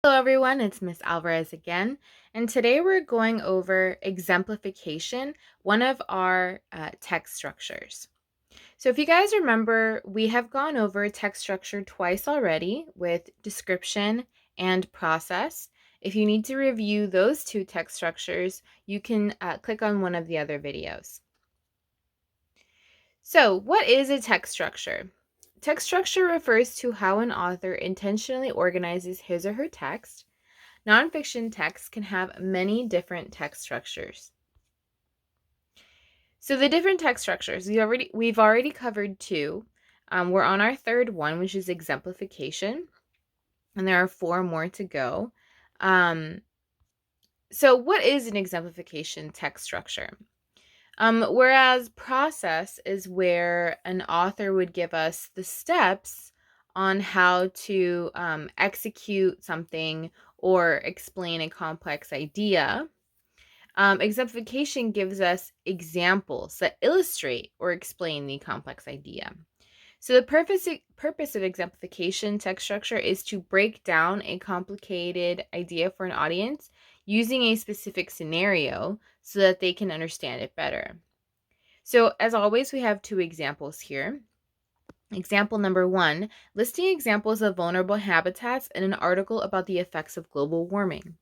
Hello everyone, it's Miss Alvarez again, and today we're going over exemplification, one of our text structures. So if you guys remember, we have gone over text structure twice already with description and process. If you need to review those two text structures, you can click on one of the other videos. So what is a text structure? Text structure refers to how an author intentionally organizes his or her text. Nonfiction texts can have many different text structures. So the different text structures, we've already covered two. We're on our third one, which is exemplification, and there are four more to go. So what is an exemplification text structure? Whereas process is where an author would give us the steps on how to execute something or explain a complex idea. Exemplification gives us examples that illustrate or explain the complex idea. So the purpose of exemplification text structure is to break down a complicated idea for an audience using a specific scenario so that they can understand it better. So as always, we have two examples here. Example number 1, listing examples of vulnerable habitats in an article about the effects of global warming.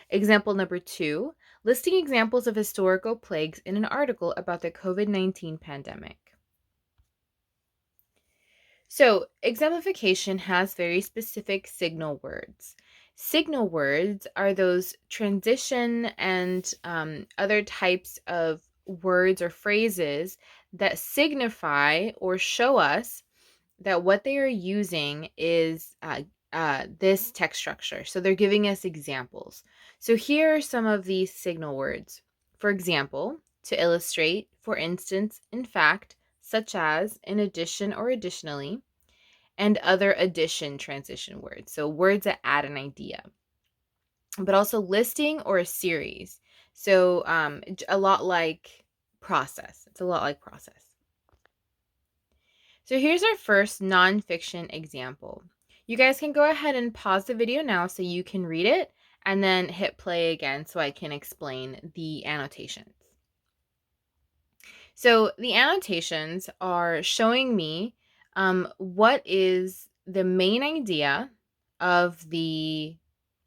Example number 2, listing examples of historical plagues in an article about the COVID-19 pandemic. So, exemplification has very specific signal words. Signal words are those transition and other types of words or phrases that signify or show us that what they are using is this text structure. So they're giving us examples. So here are some of these signal words. For example, to illustrate, for instance, in fact, such as, in addition or additionally, and other addition transition words. So words that add an idea. But also listing or a series. So a lot like process. It's a lot like process. So here's our first nonfiction example. You guys can go ahead and pause the video now so you can read it and then hit play again so I can explain the annotations. So the annotations are showing me what is the main idea of the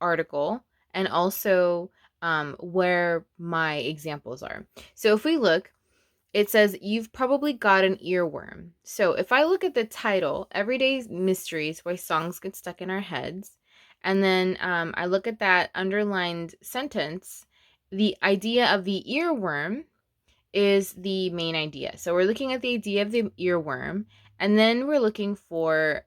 article and also where my examples are. So if we look, it says, you've probably got an earworm. So if I look at the title, Everyday Mysteries, Why Songs Get Stuck in Our Heads, and then I look at that underlined sentence, the idea of the earworm is the main idea. So we're looking at the idea of the earworm, and then we're looking for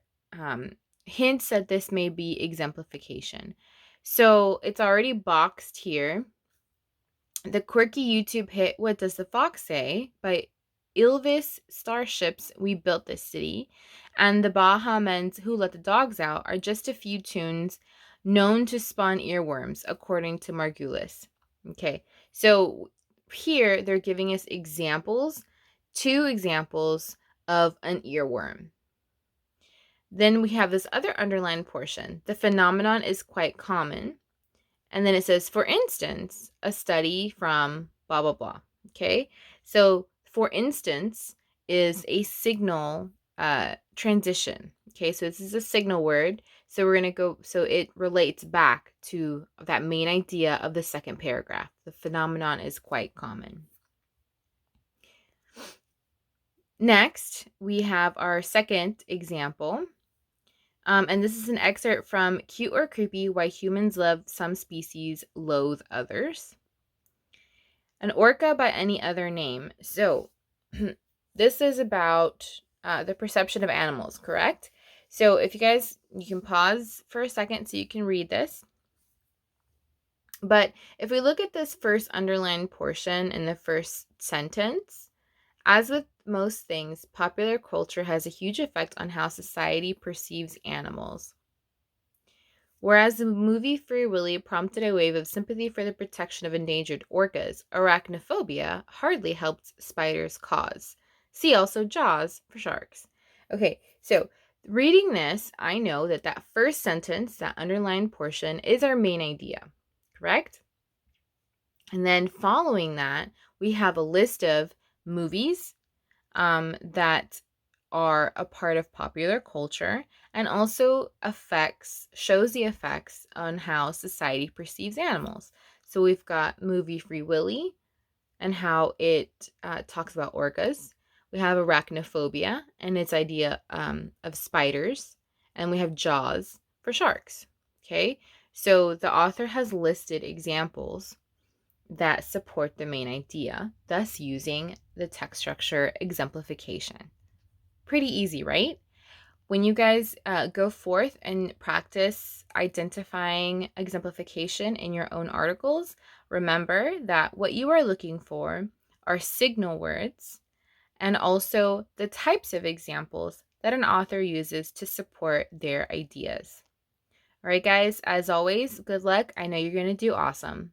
hints that this may be exemplification. So it's already boxed here. The quirky YouTube hit What Does the Fox Say by Ilvis Starships We Built This City and the Baha Men's Who Let the Dogs Out are just a few tunes known to spawn earworms, according to Margulis. Okay, so here they're giving us examples, two examples of an earworm. Then we have this other underlined portion. The phenomenon is quite common. And then it says, for instance, a study from blah, blah, blah. Okay. So for instance is a signal transition. Okay. So this is a signal word. So we're going to go, so it relates back to that main idea of the second paragraph. The phenomenon is quite common. Next, we have our second example. And this is an excerpt from Cute or Creepy, Why Humans Love Some Species, Loathe Others. An orca by any other name. So this is about the perception of animals, correct? So if you guys, you can pause for a second so you can read this. But if we look at this first underlined portion in the first sentence, as with most things, popular culture has a huge effect on how society perceives animals. Whereas the movie Free Willy prompted a wave of sympathy for the protection of endangered orcas, arachnophobia hardly helped spiders' cause. See also Jaws for sharks. Okay, so Reading this, I know that that first sentence, that underlined portion, is our main idea, correct? And then following that, we have a list of movies that are a part of popular culture and also shows the effects on how society perceives animals. So we've got movie Free Willy and how it talks about orcas. We have arachnophobia and its idea of spiders. And we have Jaws for sharks. Okay, so the author has listed examples that support the main idea, thus using the text structure exemplification. Pretty easy, right? When you guys go forth and practice identifying exemplification in your own articles, remember that what you are looking for are signal words and also the types of examples that an author uses to support their ideas. All right, guys, as always, good luck. I know you're going to do awesome.